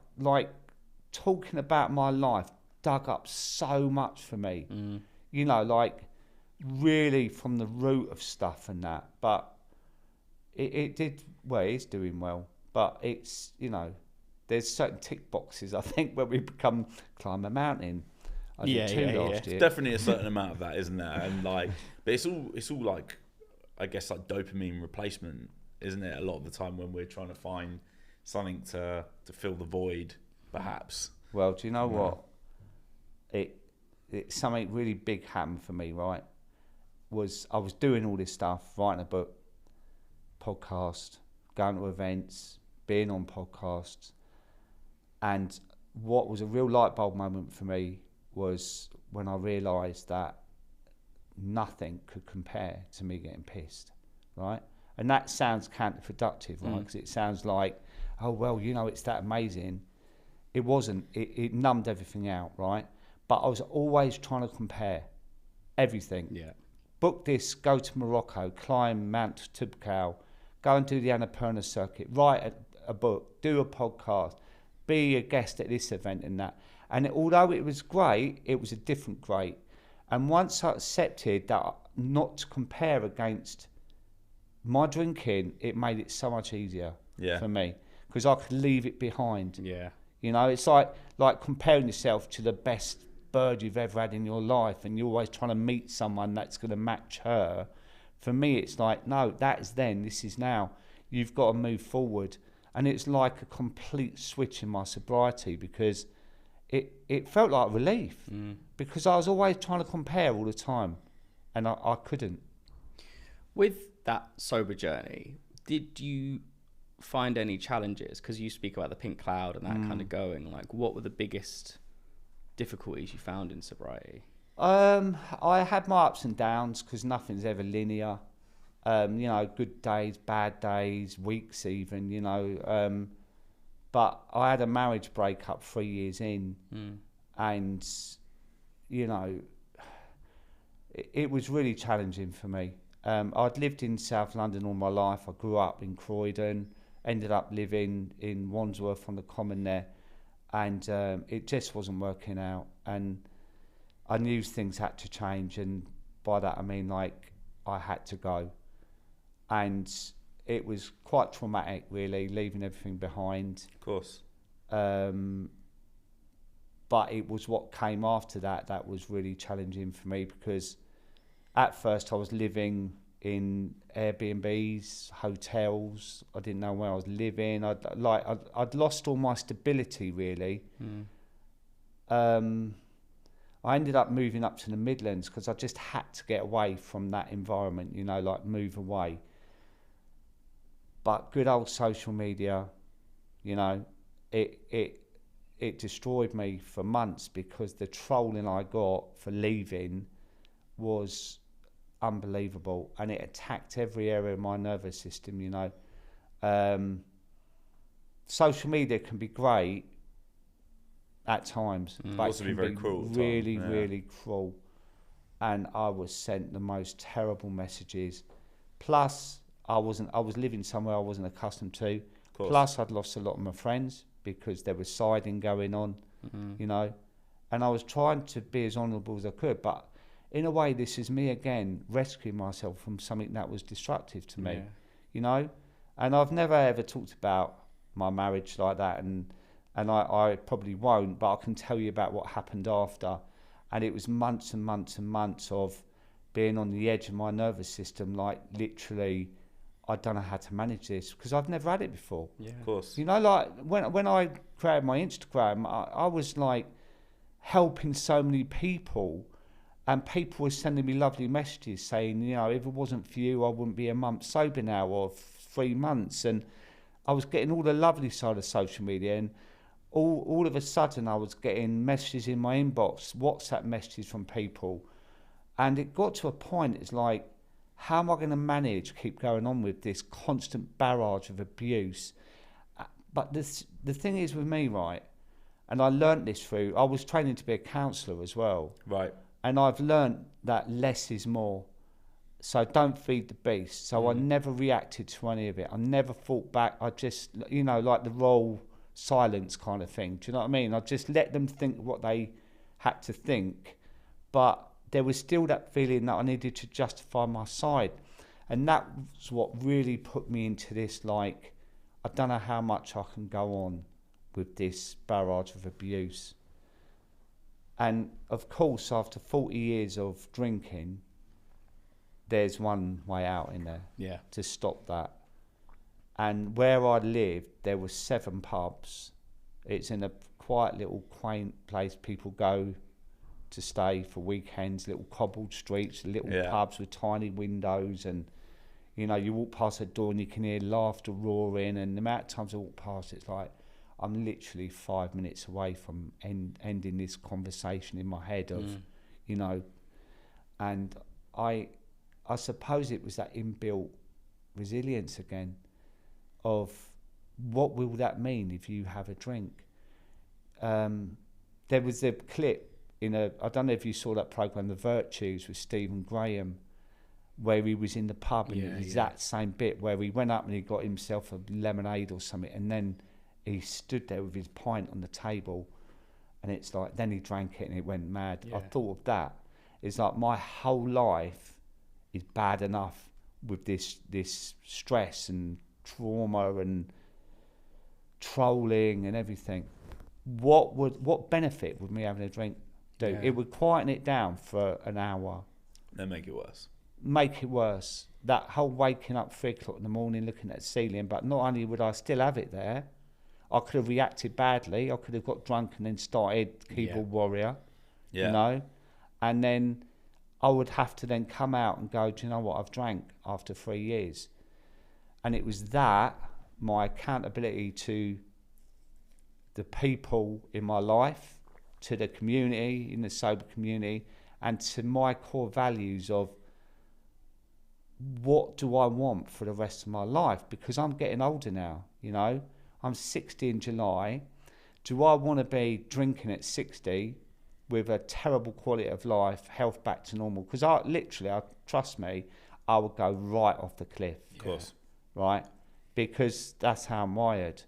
talking about my life dug up so much for me. Like really from the root of stuff and that. But it did, well, it's doing well. But it's, there's certain tick boxes, I think, where we climb a mountain. I did 2 last year. Definitely a certain amount of that, isn't there? And like, but it's all like, I guess, like dopamine replacement, isn't it? A lot of the time when we're trying to find something to fill the void, perhaps. Well, do you know what? It something really big happened for me, right? I was doing all this stuff, writing a book, podcast, going to events, being on podcasts. And what was a real light bulb moment for me was when I realised that nothing could compare to me getting pissed, right? And that sounds counterproductive, right? Because it sounds like, oh, well, it's that amazing. It wasn't. It numbed everything out, right? But I was always trying to compare everything. Yeah. Book this, go to Morocco, climb Mount Toubkal, go and do the Annapurna circuit, write a book, do a podcast, be a guest at this event and that. And although it was great, it was a different great. And once I accepted that not to compare against my drinking, it made it so much easier for me, because I could leave it behind. Yeah. It's like comparing yourself to the best bird you've ever had in your life, and you're always trying to meet someone that's going to match her. For me, it's like, no, that is then, this is now. You've got to move forward. And it's like a complete switch in my sobriety, because it felt like relief, because I was always trying to compare all the time, and I couldn't. With that sober journey, did you find any challenges? Because you speak about the pink cloud and that kind of going. Like, what were the biggest difficulties you found in sobriety? I had my ups and downs, because nothing's ever linear. Good days, bad days, weeks even, but I had a marriage breakup 3 years in, and, it was really challenging for me. I'd lived in South London all my life. I grew up in Croydon, ended up living in Wandsworth on the Common there, and it just wasn't working out, and I knew things had to change, and by that I mean, like, I had to go. And it was quite traumatic, really, leaving everything behind. Of course. But it was what came after that was really challenging for me, because at first I was living in Airbnbs, hotels. I didn't know where I was living. I'd lost all my stability, really. I ended up moving up to the Midlands because I just had to get away from that environment, you know, like move away. But good old social media, you know, it destroyed me for months because the trolling I got for leaving was unbelievable, and it attacked every area of my nervous system, you know. Social media can be great at times, but also it can be very be cruel at really, times, yeah. really cruel. And I was sent the most terrible messages. Plus, I was living somewhere I wasn't accustomed to. Plus, I'd lost a lot of my friends because there was siding going on, you know. And I was trying to be as honourable as I could, but in a way, this is me again rescuing myself from something that was destructive to me, you know. And I've never ever talked about my marriage like that, and I probably won't, but I can tell you about what happened after. And it was months and months and months of being on the edge of my nervous system, like literally, I don't know how to manage this because I've never had it before. Yeah, of course. You know, like when I created my Instagram, I was like helping so many people, and people were sending me lovely messages saying, you know, if it wasn't for you, I wouldn't be a month sober now, or 3 months. And I was getting all the lovely side of social media, and all of a sudden I was getting messages in my inbox, WhatsApp messages from people. And it got to a point, it's like, how am I going to manage, keep going on with this constant barrage of abuse? But the thing is with me, right, and I learnt this through, I was training to be a counsellor as well. Right. And I've learnt that less is more. So don't feed the beast. So I never reacted to any of it. I never fought back. I just, you know, like the roll silence kind of thing. Do you know what I mean? I just let them think what they had to think. But there was still that feeling that I needed to justify my side. And that was what really put me into this, like, I don't know how much I can go on with this barrage of abuse. And of course, after 40 years of drinking, there's one way out in there to stop that. And where I lived, there were 7 pubs. It's in a quiet little quaint place people go to stay for weekends, little cobbled streets, little pubs with tiny windows, and you know, you walk past the door and you can hear laughter roaring, and the amount of times I walk past, it's like I'm literally 5 minutes away from ending this conversation in my head of, you know, and I suppose it was that inbuilt resilience again of what will that mean if you have a drink. There was a clip I don't know if you saw that programme, The Virtues, with Stephen Graham, where he was in the pub and the exact same bit where he went up and he got himself a lemonade or something, and then he stood there with his pint on the table, and it's like, then he drank it and it went mad. I thought of that. It's like my whole life is bad enough with this stress and trauma and trolling and everything. What benefit would me having a drink do? It would quieten it down for an hour. Then make it worse. Make it worse. That whole waking up 3 o'clock in the morning looking at the ceiling, but not only would I still have it there, I could have reacted badly. I could have got drunk and then started keyboard warrior, you know, and then I would have to then come out and go, do you know what, I've drank after 3 years. And it was that, my accountability to the people in my life, to the community, in the sober community, and to my core values of what do I want for the rest of my life? Because I'm getting older now, you know. I'm 60 in July. Do I want to be drinking at 60 with a terrible quality of life, health back to normal? Because trust me, I would go right off the cliff. Of course. Right? Because that's how I'm wired.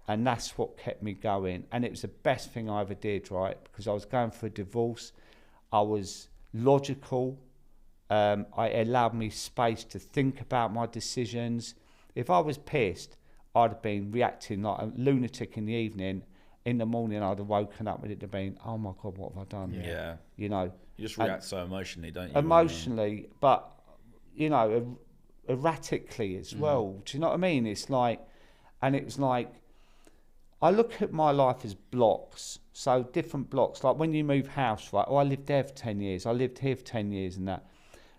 And that's what kept me going. And it was the best thing I ever did, right? Because I was going for a divorce. I was logical. It allowed me space to think about my decisions. If I was pissed, I'd have been reacting like a lunatic in the evening in the morning I'd have woken up and it'd have been, oh my God, what have I done? Yeah. You know. You just react so emotionally, don't you? Emotionally, but, you know, erratically as well. Do you know what I mean? It's like, and it's like, I look at my life as blocks. So different blocks, like when you move house, right? Oh, I lived there for 10 years. I lived here for 10 years and that.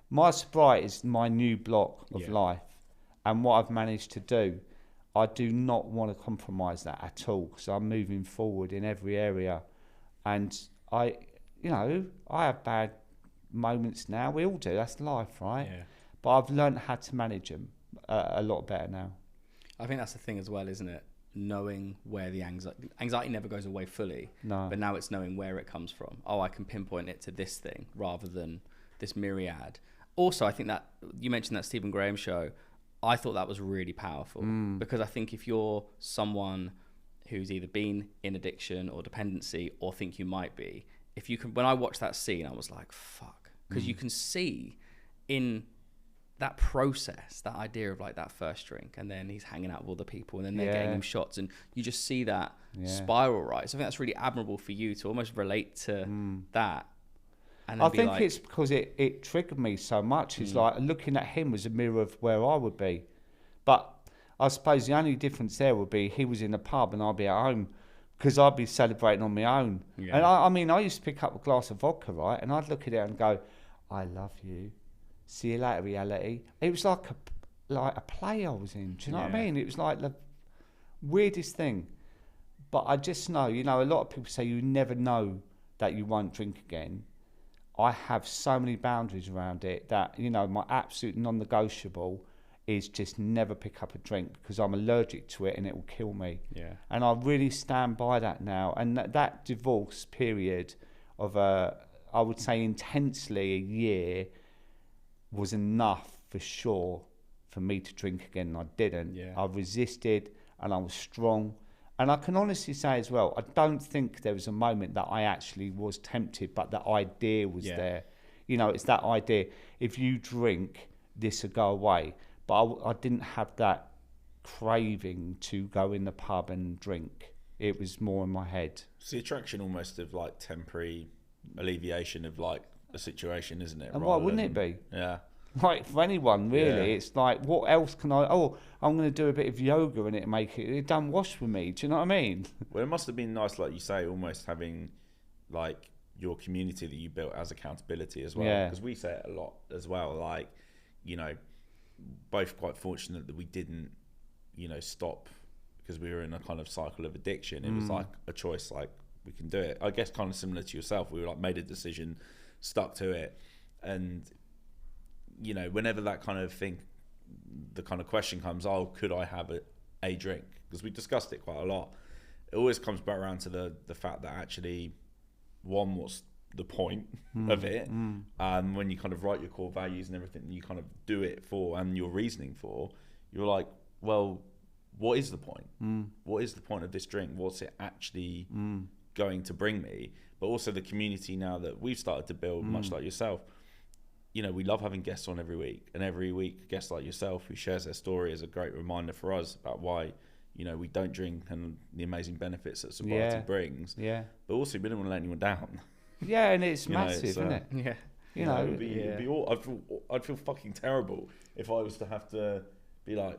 My sobriety is my new block of life. And what I've managed to do, I do not want to compromise that at all. So I'm moving forward in every area. And I have bad moments now. We all do. That's life, right? Yeah. But I've learned how to manage them a lot better now. I think that's the thing as well, isn't it? Knowing where the anxiety never goes away fully. No. But now it's knowing where it comes from. Oh, I can pinpoint it to this thing rather than this myriad. Also, I think that you mentioned that Stephen Graham show. I thought that was really powerful because I think if you're someone who's either been in addiction or dependency or think you might be, if you can, when I watched that scene, I was like, fuck, because you can see in that process, that idea of like that first drink, and then he's hanging out with all the people, and then they're getting him shots, and you just see that spiral, right? So I think that's really admirable for you to almost relate to that. And I think it's because it triggered me so much. It's like looking at him was a mirror of where I would be. But I suppose the only difference there would be he was in a pub and I'd be at home because I'd be celebrating on my own. Yeah. And I mean, I used to pick up a glass of vodka, right? And I'd look at it and go, I love you. See you later, reality. It was like a play I was in. Do you know what I mean? It was like the weirdest thing. But I just know, you know, a lot of people say you never know that you won't drink again. I have so many boundaries around it that, you know, my absolute non-negotiable is just never pick up a drink because I'm allergic to it and it will kill me. Yeah. And I really stand by that now. And that divorce period of, I would say intensely a year was enough for sure for me to drink again. And I didn't. Yeah. I resisted and I was strong. And I can honestly say as well, I don't think there was a moment that I actually was tempted, but the idea was there. You know, it's that idea, if you drink, this will go away. But I didn't have that craving to go in the pub and drink. It was more in my head. It's the attraction almost of like temporary alleviation of like a situation, isn't it? And why wouldn't it be? Yeah. Like for anyone really, it's like, what else can I'm going to do a bit of yoga and it make it done wash for me. Do you know what I mean? Well, it must have been nice, like you say, almost having like your community that you built as accountability as well. Because we say it a lot as well. Like, you know, both quite fortunate that we didn't, you know, stop because we were in a kind of cycle of addiction. It was like a choice, like we can do it. I guess kind of similar to yourself. We were like made a decision, stuck to it, and you know, whenever that kind of thing, the kind of question comes, oh, could I have a drink? Because we discussed it quite a lot. It always comes back around to the fact that actually, one, what's the point of it? When you kind of write your core values and everything, you kind of do it for, and your reasoning for, you're like, well, what is the point? What is the point of this drink? What's it actually going to bring me? But also the community now that we've started to build, much like yourself, you know, we love having guests on every week, and every week a guest like yourself who shares their story is a great reminder for us about why, you know, we don't drink and the amazing benets that sobriety brings. Yeah. But also, we didn't want to let anyone down. Yeah, and it's massive, isn't it? Yeah. You know, it'd be all, I'd feel fucking terrible if I was to have to be like,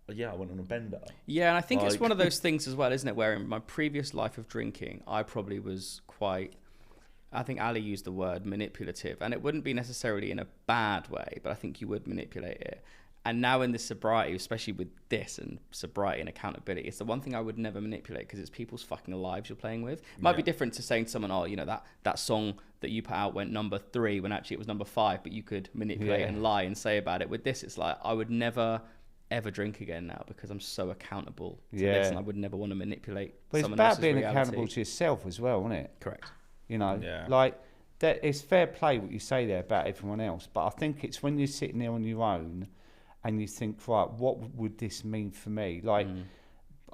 yeah, I went on a bender. Yeah, and I think it's one of those things as well, isn't it? Where in my previous life of drinking, I probably was quite, I think Ali used the word manipulative, and it wouldn't be necessarily in a bad way, but I think you would manipulate it. And now in this sobriety, especially with this and sobriety and accountability, it's the one thing I would never manipulate because it's people's fucking lives you're playing with. It might be different to saying to someone, oh, you know, that song that you put out went number 3 when actually it was number 5, but you could manipulate and lie and say about it. With this, it's like, I would never ever drink again now because I'm so accountable to this, and I would never want to manipulate someone else's reality. But it's about being accountable to yourself as well, isn't it? Correct. You know, like that. It's fair play what you say there about everyone else, but I think it's when you're sitting there on your own and you think, right, what would this mean for me? Like,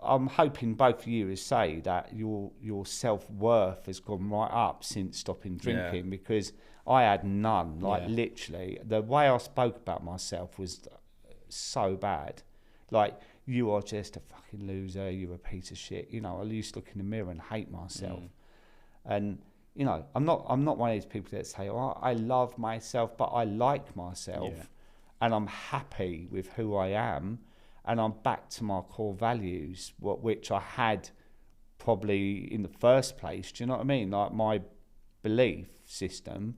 I'm hoping both of you say that your self-worth has gone right up since stopping drinking because I had none. Like literally, the way I spoke about myself was so bad. Like, you are just a fucking loser, you're a piece of shit. You know, I used to look in the mirror and hate myself. And, you know, I'm not one of these people that say, oh, I love myself, but I like myself. Yeah. And I'm happy with who I am. And I'm back to my core values, which I had probably in the first place. Do you know what I mean? Like my belief system.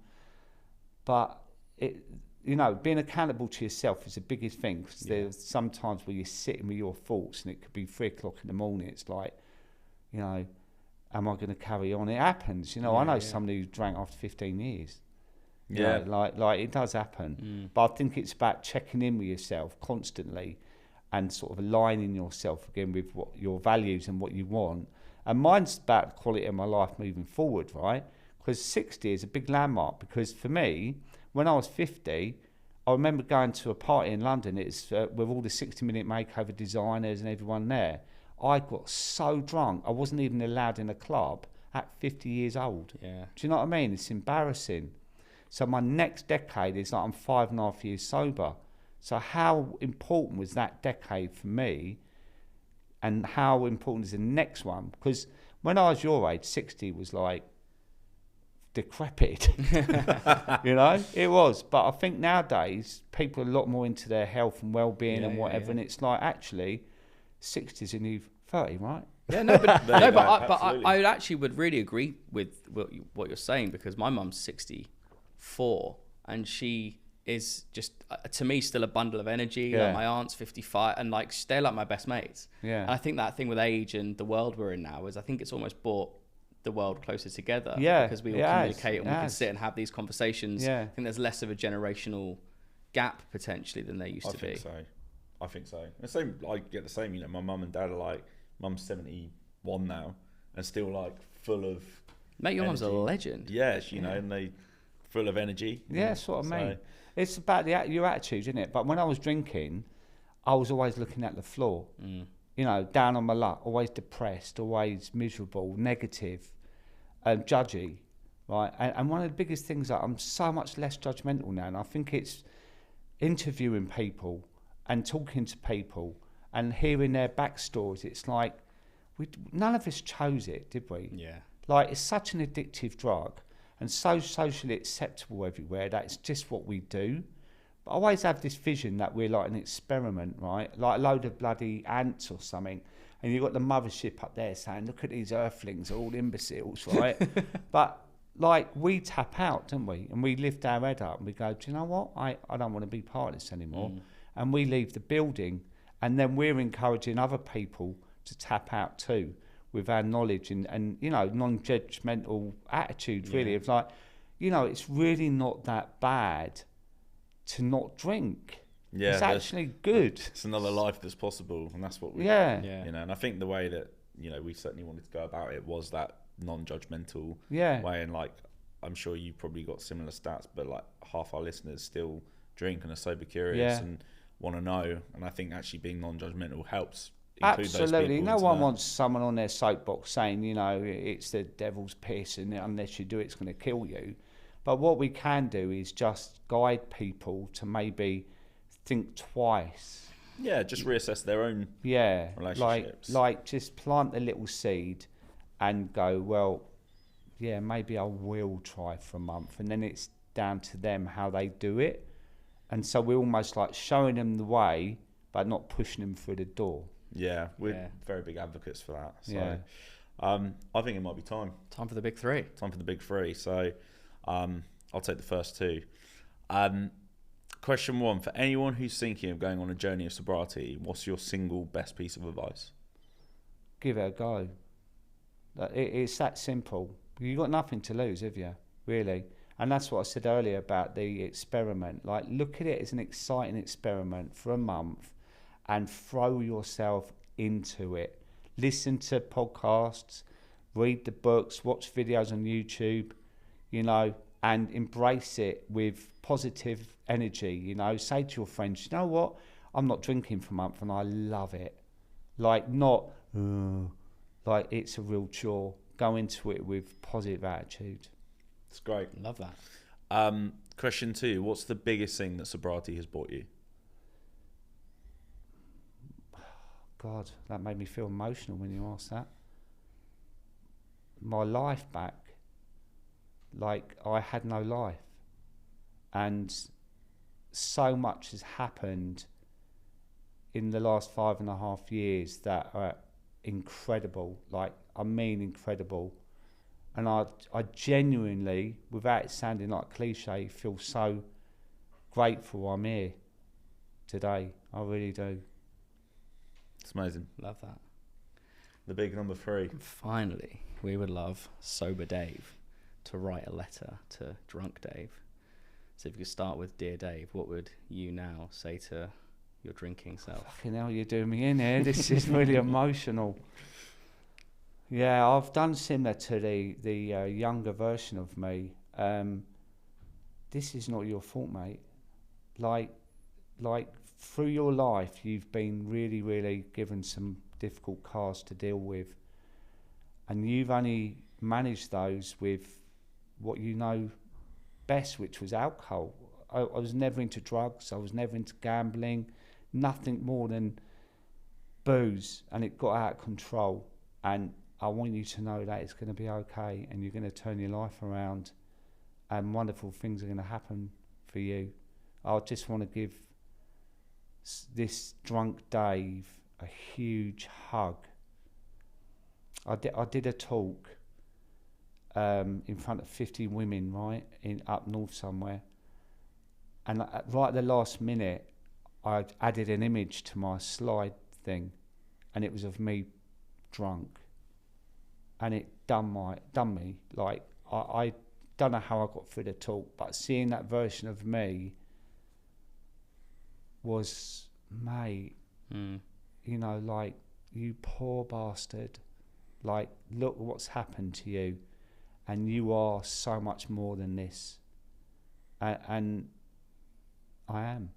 But you know, being accountable to yourself is the biggest thing, because there's sometimes where you're sitting with your thoughts and it could be 3 o'clock in the morning. It's like, you know, am I going to carry on? It happens. You know, I know somebody who drank after 15 years. You know, like it does happen. But I think it's about checking in with yourself constantly and sort of aligning yourself again with what your values and what you want. And mine's about the quality of my life moving forward, right? Because 60 is a big landmark, because for me, when I was 50, I remember going to a party in London. It's with all the 60-minute makeover designers and everyone there. I got so drunk, I wasn't even allowed in a club at 50 years old. Yeah. Do you know what I mean? It's embarrassing. So my next decade is like I'm 5.5 years sober. So how important was that decade for me? And how important is the next one? Because when I was your age, 60 was like decrepit. You know, it was. But I think nowadays people are a lot more into their health and well-being and whatever. And it's like, actually, 60 is a new 30, right? Yeah, no, but I actually would really agree with what you're saying, because my mum's 64 and she is just, to me, still a bundle of energy. Like my aunt's 55, and like they're like my best mates. Yeah. And I think that thing with age and the world we're in now is, I think it's almost brought the world closer together. Yeah, because we all communicate and we can sit and have these conversations. Yeah. I think there's less of a generational gap potentially than there used to be. I think so. The same, I get the same. You know, my mum and dad are like, mum's 71 now, and still like full of. Mate, your mum's a energy. legend. Yeah, you know, and they full of energy. Yeah, that's what I mean. It's about your attitude, isn't it? But when I was drinking, I was always looking at the floor. You know, down on my luck, always depressed, always miserable, negative, judgy, right? And one of the biggest things that I'm so much less judgmental now, and I think it's interviewing people and talking to people and hearing their backstories. It's like none of us chose it, did we? Yeah. Like, it's such an addictive drug and so socially acceptable everywhere that it's just what we do. But I always have this vision that we're like an experiment, right? Like a load of bloody ants or something. And you've got the mothership up there saying, look at these earthlings, they're all imbeciles, right? But like, we tap out, don't we? And we lift our head up and we go, do you know what? I don't want to be part of this anymore. And we leave the building, and then we're encouraging other people to tap out too, with our knowledge and you know, non-judgmental attitude, really. It's like, you know, it's really not that bad to not drink. Yeah, it's actually good. It's another life that's possible, and that's what we. Yeah. You know, and I think the way that, you know, we certainly wanted to go about it was that non-judgmental way, and like, I'm sure you probably got similar stats, but like half our listeners still drink and are sober curious and want to know, and I think actually being non-judgmental helps. Absolutely. No one wants someone on their soapbox saying, you know, it's the devil's piss and unless you do it, it's going to kill you. But what we can do is just guide people to maybe think twice. Yeah, just reassess their own relationships. Like just plant a little seed and go, well, yeah, maybe I will try for a month. And then it's down to them how they do it. And so we're almost like showing them the way, but not pushing them through the door. Yeah, we're very big advocates for that. So I think it might be time. Time for the big three. Time for the big three. So I'll take the first two. Question one, for anyone who's thinking of going on a journey of sobriety, what's your single best piece of advice? Give it a go. It's that simple. You've got nothing to lose, have you? Really? And that's what I said earlier about the experiment. Like, look at it as an exciting experiment for a month and throw yourself into it. Listen to podcasts, read the books, watch videos on YouTube, you know, and embrace it with positive energy. You know, say to your friends, you know what? I'm not drinking for a month and I love it. Like, not, like it's a real chore. Go into it with positive attitude. It's great. Love that. Question two, what's the biggest thing that sobriety has brought you? God, that made me feel emotional when you asked that. My life back, like I had no life. And so much has happened in the last 5.5 years that are incredible, like I mean incredible. And I genuinely, without it sounding like a cliche, feel so grateful I'm here today. I really do. It's amazing. Love that. The big number 3. Finally, we would love Sober Dave to write a letter to Drunk Dave. So if you could start with Dear Dave, what would you now say to your drinking self? Fucking hell, you're doing me in here. This is really emotional. Yeah, I've done similar to the younger version of me. This is not your fault, mate. Like through your life, you've been really, really given some difficult cards to deal with, and you've only managed those with what you know best, which was alcohol. I was never into drugs. I was never into gambling. Nothing more than booze, and it got out of control. And I want you to know that it's going to be okay, and you're going to turn your life around, and wonderful things are going to happen for you. I just want to give this drunk Dave a huge hug. I did a talk in front of 50 women, right, in up north somewhere, and right at the last minute, I added an image to my slide thing, and it was of me drunk, and it done me. Like I don't know how I got through the talk, but seeing that version of me was, mate, you know, like, you poor bastard, like, look what's happened to you, and you are so much more than this, and I am.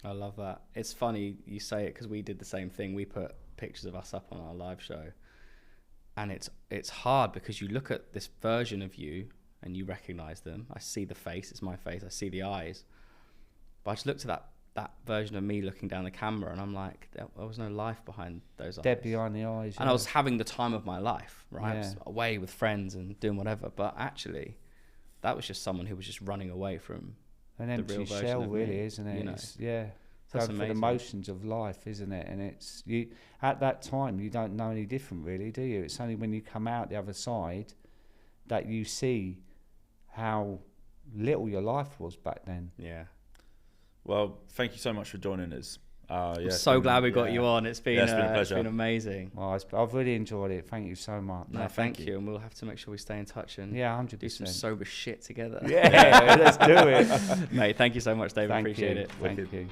I love that. It's funny you say it, because we did the same thing. We put pictures of us up on our live show, and it's hard because you look at this version of you and you recognize them. I see the face, it's my face, I see the eyes, but I just looked at that version of me looking down the camera, and I'm like, there was no life behind those eyes. Dead behind the eyes. And I was having the time of my life, right? Yeah. I was away with friends and doing whatever, but actually that was just someone who was just running away from an the empty real version shell, of really, me, isn't it? you know? It's, yeah. That's Going through the amazing. motions of life, isn't it? And it's, you at that time, you don't know any different, really, do you? It's only when you come out the other side that you see how little your life was back then. Yeah. Well, thank you so much for joining us. I'm so glad we got you on. It's been, a pleasure. it's been amazing. Well, I've really enjoyed it. Thank you so much. No, thank you. And we'll have to make sure we stay in touch and 100%. do some sober shit together. Yeah, let's do it. Mate, thank you so much, David. Thank Appreciate you. it. Thank you.